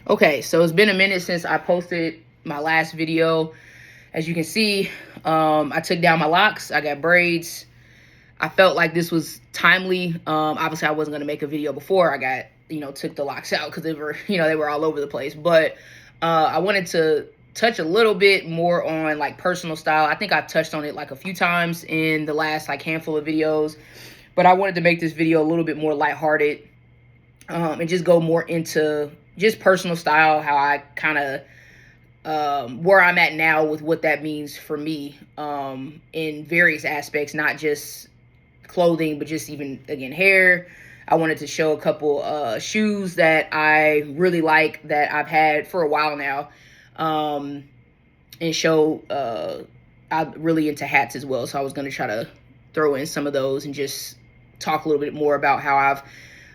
Okay, so it's been a minute since I posted my last video. As you can see, I took down my locks. I got braids. I felt like this was timely. Obviously, I wasn't gonna make a video before I got, took the locks out because they were, they were all over the place. But I wanted to touch a little bit more on like personal style. I think I've touched on it like a few times in the last like handful of videos, but I wanted to make this video a little bit more lighthearted, and just go more into just personal style, how I kind of where I'm at now with what that means for me, in various aspects, not just clothing, but just even again hair. I wanted to show a couple shoes that I really like that I've had for a while now, and show I'm really into hats as well. So I was going to try to throw in some of those and just talk a little bit more about how I've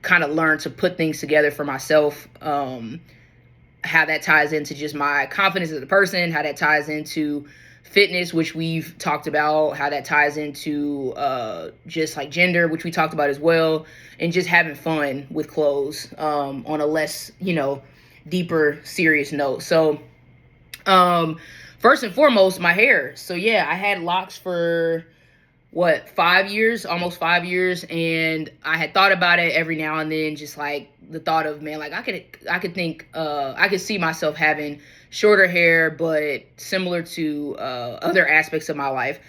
kind of learned to put things together for myself. How that ties into just my confidence as a person, how that ties into fitness, which we've talked about, how that ties into just like gender, which we talked about as well, and just having fun with clothes, on a less, deeper, serious note. So first and foremost, my hair. So yeah, I had locks for what, 5 years, almost 5 years, and I had thought about it every now and then, just like the thought of, man, like I could see myself having shorter hair, but similar to other aspects of my life.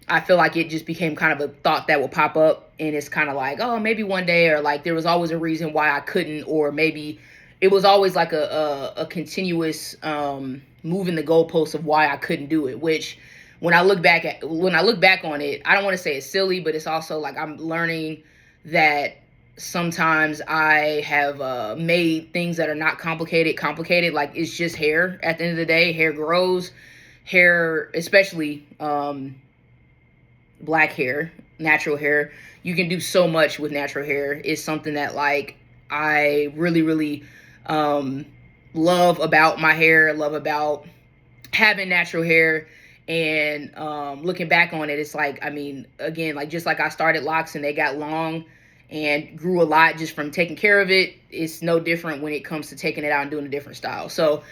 I feel like it just became kind of a thought that would pop up, and it's kind of like, oh, maybe one day, or like there was always a reason why I couldn't, or maybe it was always like a continuous moving the goalposts of why I couldn't do it, which when I look back on it, I don't want to say it's silly, but it's also like I'm learning that sometimes I have made things that are not complicated. Like, it's just hair. At the end of the day, hair grows. Hair, especially black hair, natural hair. You can do so much with natural hair. It's something that like I really, really love about my hair. Love about having natural hair. And looking back on it, it's like, I mean, again, like just like I started locks and they got long and grew a lot just from taking care of it, it's no different when it comes to taking it out and doing a different style. So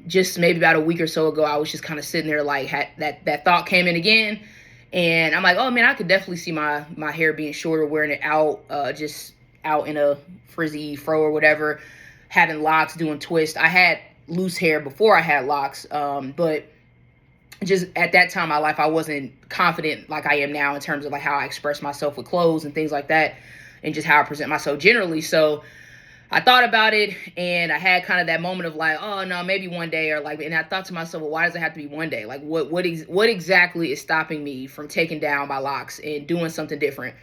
just maybe about a week or so ago, I was just kind of sitting there like, that thought came in again. And I'm like, oh man, I could definitely see my hair being shorter, wearing it out, just out in a frizzy fro or whatever, having locks, doing twists. I had loose hair before I had locks, but just at that time in my life, I wasn't confident like I am now in terms of like how I express myself with clothes and things like that, and just how I present myself generally. So I thought about it, and I had kind of that moment of like, oh no, maybe one day, or like, and I thought to myself, well, why does it have to be one day? Like, what exactly is stopping me from taking down my locks and doing something different?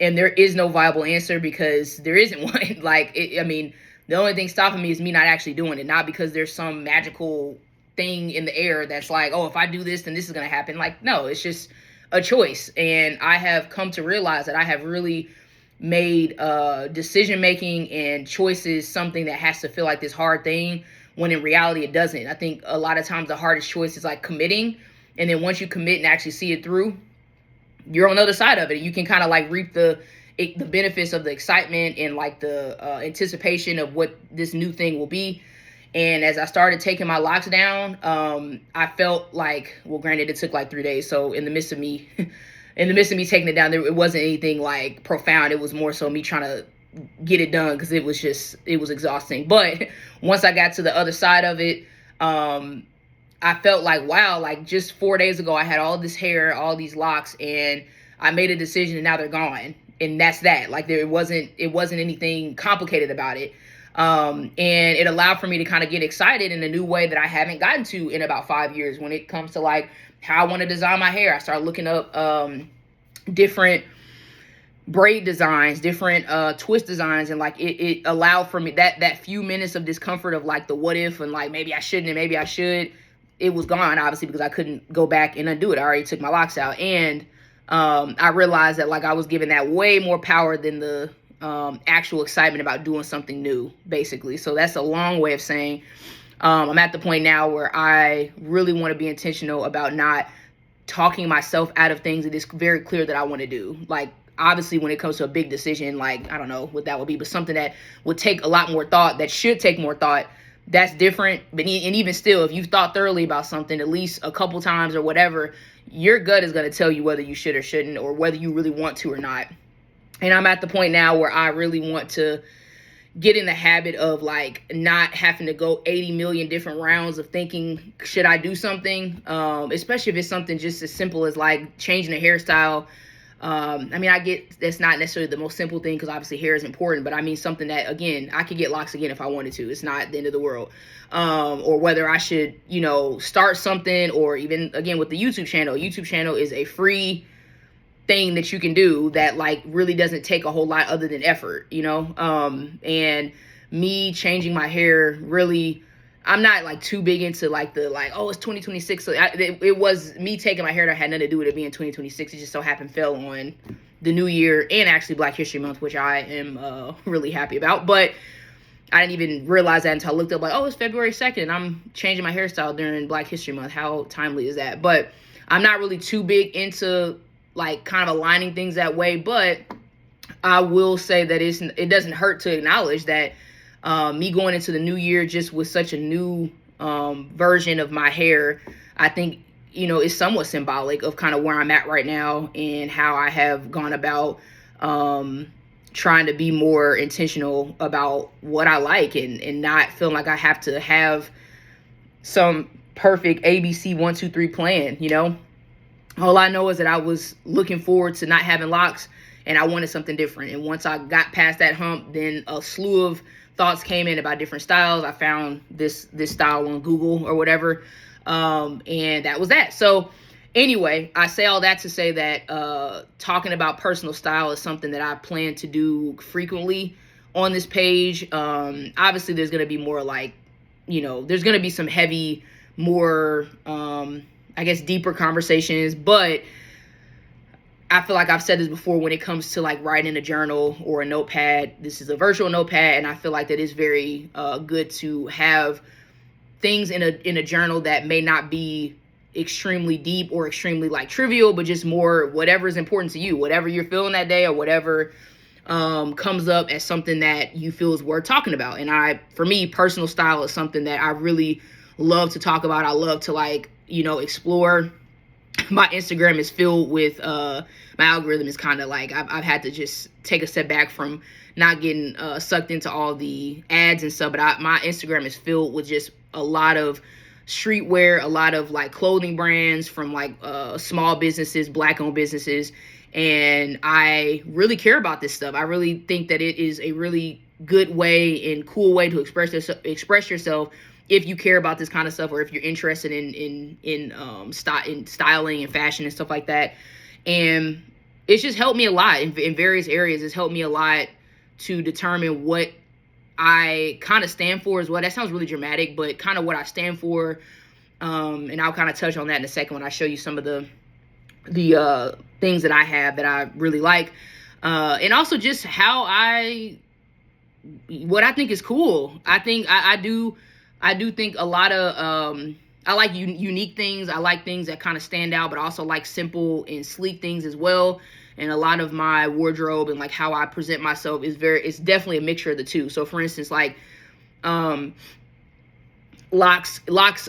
And there is no viable answer, because there isn't one. I mean, the only thing stopping me is me not actually doing it, not because there's some magical thing in the air that's like, oh, if I do this, then this is going to happen. Like, no, it's just a choice. And I have come to realize that I have really made decision making and choices something that has to feel like this hard thing, when in reality it doesn't. I think a lot of times the hardest choice is like committing, and then once you commit and actually see it through, you're on the other side of it. You can kind of like reap the benefits of the excitement and like the anticipation of what this new thing will be. And as I started taking my locks down, I felt like, well, granted, it took like 3 days. So in the midst of me, taking it down, it wasn't anything like profound. It was more so me trying to get it done, because it was exhausting. But once I got to the other side of it, I felt like, wow, like just 4 days ago, I had all this hair, all these locks, and I made a decision, and now they're gone. And that's that. Like, it wasn't anything complicated about it. And it allowed for me to kind of get excited in a new way that I haven't gotten to in about 5 years, when it comes to like how I want to design my hair. I started looking up different braid designs, different twist designs, and like it allowed for me that few minutes of discomfort of like the what if, and like maybe I shouldn't and maybe I should. It was gone, obviously, because I couldn't go back and undo it. I already took my locks out, and I realized that like I was giving that way more power than the actual excitement about doing something new, basically. So that's a long way of saying I'm at the point now where I really want to be intentional about not talking myself out of things that is very clear that I want to do. Like, obviously when it comes to a big decision, like, I don't know what that would be, but something that would take a lot more thought, that should take more thought, that's different. But and even still, if you've thought thoroughly about something at least a couple times or whatever, your gut is going to tell you whether you should or shouldn't, or whether you really want to or not. And I'm at the point now where I really want to get in the habit of like not having to go 80 million different rounds of thinking, should I do something? Especially if it's something just as simple as like changing a hairstyle. I mean, I get that's not necessarily the most simple thing because obviously hair is important, but I mean something that, again, I could get locks again if I wanted to. It's not the end of the world. Or whether I should, start something, or even, again, with the YouTube channel. YouTube channel is a free thing that you can do that like really doesn't take a whole lot other than effort, and me changing my hair, really, I'm not like too big into like oh, it's 2026. So it was me taking my hair that had nothing to do with it being 2026. It just so happened fell on the new year and actually Black History Month, which I am really happy about. But I didn't even realize that until I looked up, like, oh, it's February 2nd. I'm changing my hairstyle during Black History Month. How timely is that? But I'm not really too big into like kind of aligning things that way. But I will say that it doesn't hurt to acknowledge that me going into the new year just with such a new version of my hair, I think, is somewhat symbolic of kind of where I'm at right now and how I have gone about trying to be more intentional about what I like, and not feeling like I have to have some perfect ABC 1, 2, 3 plan, All I know is that I was looking forward to not having locks, and I wanted something different. And once I got past that hump, then a slew of thoughts came in about different styles. I found this style on Google or whatever, and that was that. So anyway, I say all that to say that talking about personal style is something that I plan to do frequently on this page. Obviously, there's going to be more like, there's going to be some heavy, more, I guess, deeper conversations. But I feel like I've said this before, when it comes to like writing a journal or a notepad, this is a virtual notepad, and I feel like that is very good to have things in a journal that may not be extremely deep or extremely like trivial, but just more whatever is important to you, whatever you're feeling that day, or whatever comes up as something that you feel is worth talking about. And for me, personal style is something that I really love to talk about. I love to like, explore. My Instagram is filled with, my algorithm is kind of like, I've had to just take a step back from not getting sucked into all the ads and stuff, but my Instagram is filled with just a lot of streetwear, a lot of like clothing brands from like small businesses, Black owned businesses. And I really care about this stuff. I really think that it is a really good way and cool way to express yourself if you care about this kind of stuff, or if you're interested in styling and fashion and stuff like that. And it's just helped me a lot in various areas. It's helped me a lot to determine what I kind of stand for as well. That sounds really dramatic, but kind of what I stand for. And I'll kind of touch on that in a second when I show you some of the things that I have that I really like. And also just what I think is cool. I think I do think a lot of, I like unique things. I like things that kind of stand out, but also like simple and sleek things as well. And a lot of my wardrobe and like how I present myself it's definitely a mixture of the two. So for instance, like, locks,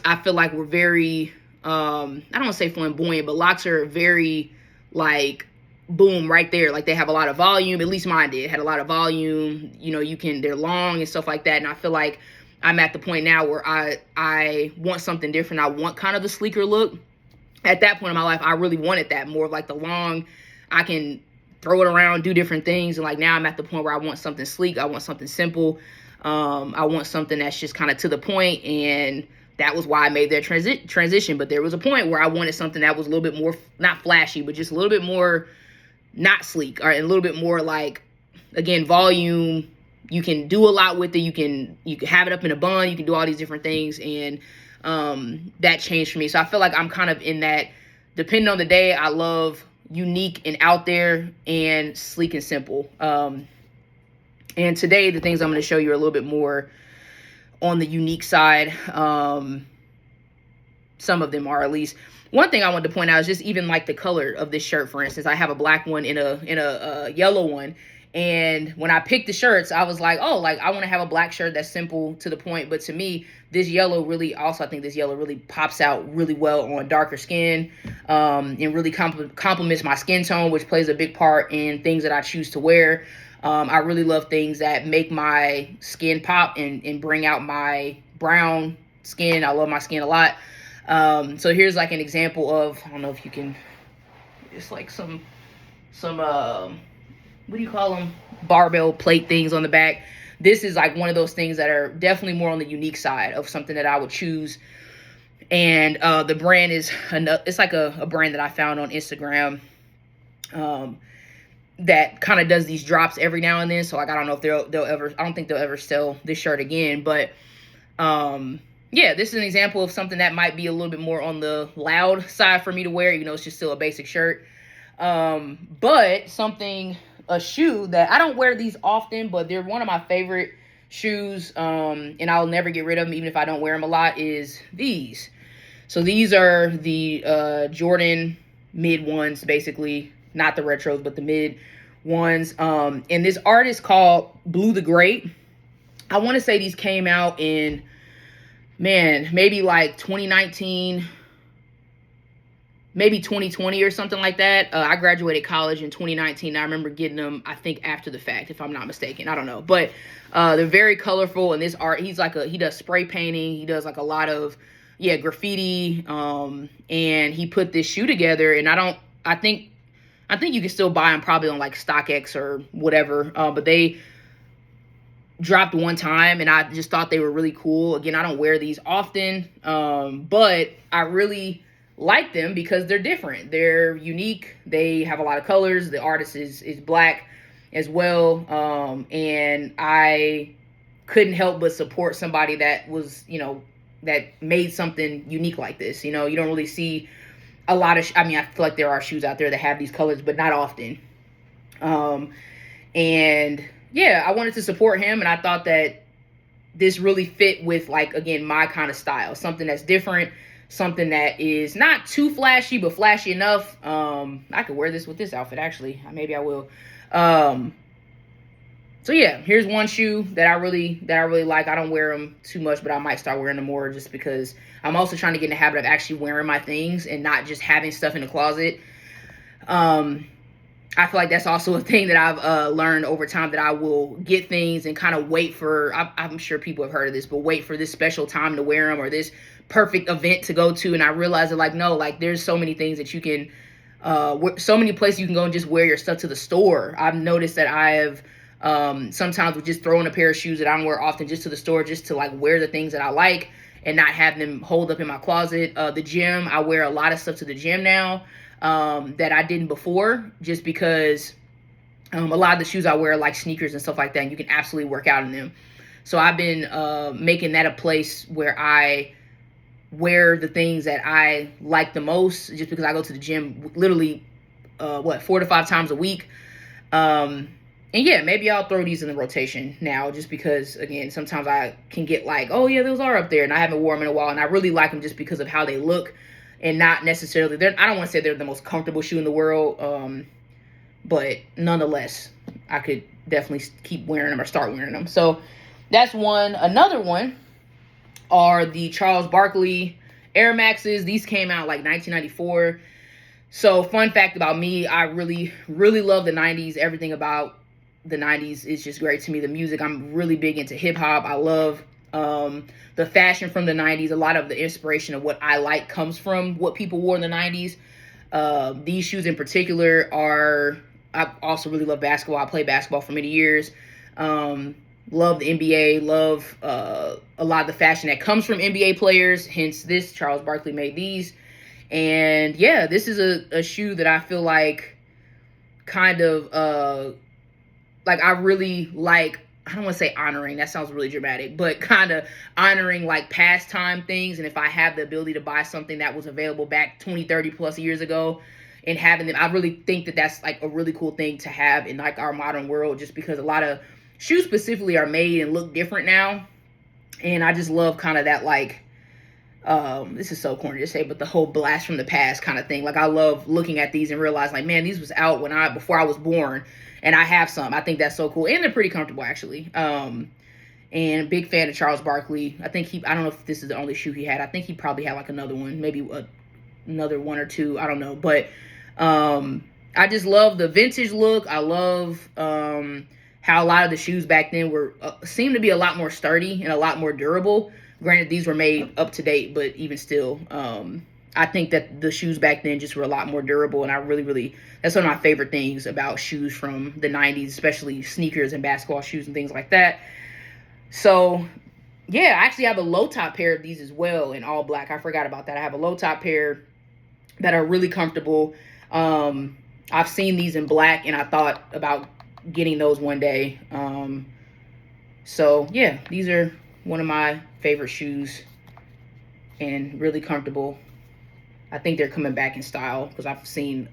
I feel like were very, I don't want to say flamboyant, but locks are very like, boom, right there. Like they have a lot of volume. At least mine did. Had a lot of volume. They're long and stuff like that. And I feel like I'm at the point now where I want something different. I want kind of a sleeker look. At that point in my life, I really wanted that, more of like the long, I can throw it around, do different things. And like now I'm at the point where I want something sleek. I want something simple. I want something that's just kind of to the point. And that was why I made that transition. But there was a point where I wanted something that was a little bit more, not flashy, but just a little bit more not sleek, or a little bit more like, again, volume. You can do a lot with it. You can have it up in a bun. You can do all these different things. And that changed for me. So I feel like I'm kind of in that, depending on the day, I love unique and out there, and sleek and simple. And today, the things I'm going to show you are a little bit more on the unique side. some of them are, at least. One thing I wanted to point out is just even like the color of this shirt. For instance, I have a black one in a yellow one, and when I picked the shirts, I was like, oh, like I want to have a black shirt that's simple to the point. But to me, this yellow really, also I think this yellow really pops out really well on darker skin, and really complements my skin tone, which plays a big part in things that I choose to wear. I really love things that make my skin pop and bring out my brown skin. I love my skin a lot. So here's like an example of, I don't know if you can, it's like some what do you call them? Barbell plate things on the back. This is like one of those things that are definitely more on the unique side of something that I would choose. And the brand is, it's like a brand that I found on Instagram, that kind of does these drops every now and then. So like, I don't know if they'll ever, I don't think they'll ever sell this shirt again, but yeah, this is an example of something that might be a little bit more on the loud side for me to wear, even though it's just still a basic shirt. But something, a shoe that I don't wear these often, but they're one of my favorite shoes, and I'll never get rid of them even if I don't wear them a lot, is these. So these are the Jordan mid ones, basically, not the retros, but the mid ones. And this artist called Blue the Great. I want to say these came out in, man, maybe like 2019, maybe 2020 or something like that. I graduated college in 2019. I remember getting them, I think, after the fact, if I'm not mistaken. I don't know. But they're very colorful. And this art, he's like he does spray painting. He does like a lot of, graffiti. And he put this shoe together. And I think you can still buy them probably on like StockX or whatever. But they dropped one time and I just thought they were really cool. Again, I don't wear these often, but I really like them because they're different. They're unique. They have a lot of colors. The artist is black as well. And I couldn't help but support somebody that was, that made something unique like this. You don't really see a lot of, I feel like there are shoes out there that have these colors, but not often. And yeah, I wanted to support him, and I thought that this really fit with, like, again, my kind of style. Something that's different, something that is not too flashy, but flashy enough. I could wear this with this outfit, actually. Maybe I will. So yeah, here's one shoe that I really like. I don't wear them too much, but I might start wearing them more just because I'm also trying to get in the habit of actually wearing my things and not just having stuff in the closet. I feel like that's also a thing that I've learned over time, that I will get things and kind of wait for, I'm sure people have heard of this, but wait for this special time to wear them or this perfect event to go to. And I realized that, like, no, like, there's so many things that you can, so many places you can go and just wear your stuff to the store. I've noticed that I have sometimes with just throwing a pair of shoes that I don't wear often just to the store, just to like wear the things that I like and not have them hold up in my closet. The gym, I wear a lot of stuff to the gym now. That I didn't before, just because a lot of the shoes I wear, like sneakers and stuff like that, and you can absolutely work out in them. So I've been making that a place where I wear the things that I like the most, just because I go to the gym literally 4 to 5 times a week. And yeah, maybe I'll throw these in the rotation now, just because, again, sometimes I can get like, oh yeah, those are up there, and I haven't worn them in a while, and I really like them just because of how they look. And not necessarily, I don't want to say they're the most comfortable shoe in the world, but nonetheless, I could definitely keep wearing them or start wearing them. So that's one. Another one are the Charles Barkley Air Maxes. These came out like 1994. So fun fact about me, I really, really love the 90s. Everything about the 90s is just great to me. The music, I'm really big into hip hop. I love the fashion from the 90s. A lot of the inspiration of what I like comes from what people wore in the 90s. These shoes in particular I also really love basketball. I played basketball for many years. Love the NBA, love a lot of the fashion that comes from NBA players. Hence this, Charles Barkley made these. And yeah, this is a shoe that I feel like kind of, like I really like, I don't want to say honoring, that sounds really dramatic, but kind of honoring like past time things. And if I have the ability to buy something that was available back 20, 30 plus years ago and having them, I really think that that's like a really cool thing to have in like our modern world, just because a lot of shoes specifically are made and look different now. And I just love kind of that like, this is so corny to say, but the whole blast from the past kind of thing. Like, I love looking at these and realize, like, man, these was out before I was born, and I have some. I think that's so cool, and they're pretty comfortable, actually. And big fan of Charles Barkley. I don't know if this is the only shoe he had. I think he probably had like another one, maybe another one or two. I don't know, but I just love the vintage look. I love how a lot of the shoes back then seemed to be a lot more sturdy and a lot more durable. Granted, these were made up to date, but even still, I think that the shoes back then just were a lot more durable, and I really, that's one of my favorite things about shoes from the 90s, especially sneakers and basketball shoes and things like that. So, yeah, I actually have a low-top pair of these as well in all black. I forgot about that. I have a low-top pair that are really comfortable. I've seen these in black, and I thought about getting those one day. So, yeah, these are one of my favorite shoes and really comfortable. I think they're coming back in style because I've seen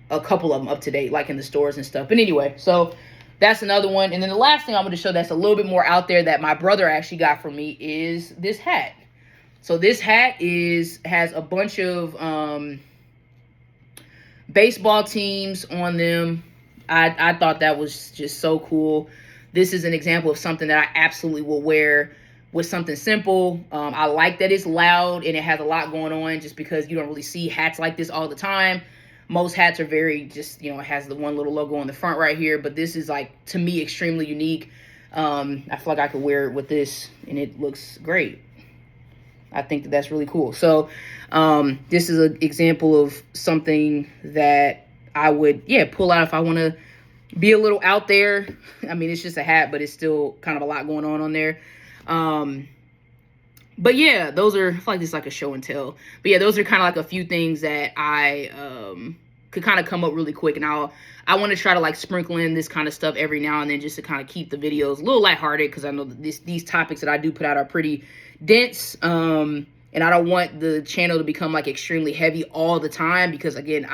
a couple of them up to date, like in the stores and stuff. But anyway, so that's another one. And then the last thing I'm going to show that's a little bit more out there that my brother actually got for me is this hat. So this hat has a bunch of baseball teams on them. I thought that was just so cool. This is an example of something that I absolutely will wear with something simple. I like that it's loud and it has a lot going on, just because you don't really see hats like this all the time. Most hats are very just, it has the one little logo on the front right here, but this is, like, to me, extremely unique. I feel like I could wear it with this and it looks great. I think that's really cool. So this is an example of something that I would, pull out if I want to be a little out there. I mean, it's just a hat, but it's still kind of a lot going on there. But yeah, those are, I feel like this is like a show and tell. But yeah, those are kind of like a few things that I could kind of come up really quick. And I want to try to like sprinkle in this kind of stuff every now and then, just to kind of keep the videos a little lighthearted, because I know that these topics that I do put out are pretty dense. And I don't want the channel to become like extremely heavy all the time, because again,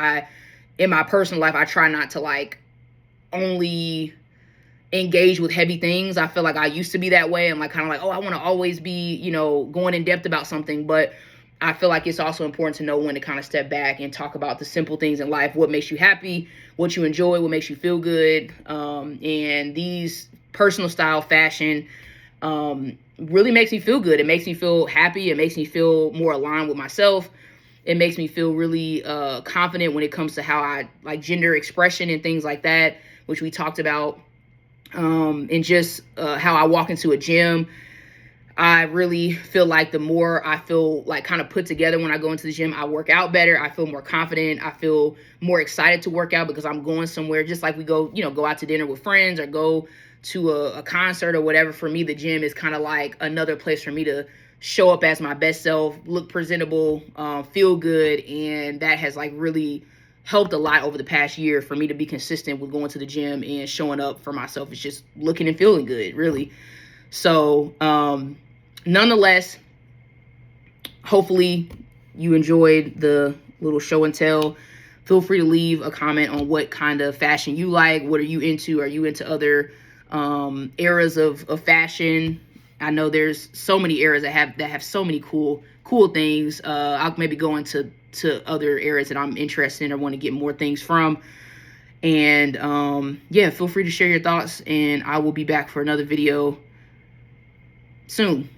in my personal life, I try not to like only engage with heavy things. I feel like I used to be that way. I'm like kind of like, oh, I want to always be, going in depth about something. But I feel like it's also important to know when to kind of step back and talk about the simple things in life, what makes you happy, what you enjoy, what makes you feel good. And these personal style fashion really makes me feel good. It makes me feel happy. It makes me feel more aligned with myself. It makes me feel really confident when it comes to how I like gender expression and things like that, which we talked about. And just how I walk into a gym. I really feel like the more I feel like kind of put together when I go into the gym, I work out better. I feel more confident. I feel more excited to work out because I'm going somewhere, just like we go, go out to dinner with friends or go to a concert or whatever. For me, the gym is kind of like another place for me to show up as my best self, look presentable, feel good. And that has like really helped a lot over the past year for me to be consistent with going to the gym and showing up for myself. It's just looking and feeling good, really. So, nonetheless, hopefully you enjoyed the little show and tell. Feel free to leave a comment on what kind of fashion you like. What are you into? Are you into other eras of fashion? I know there's so many eras that have so many cool things. I'll maybe go into other areas that I'm interested in or want to get more things from. And feel free to share your thoughts, and I will be back for another video soon.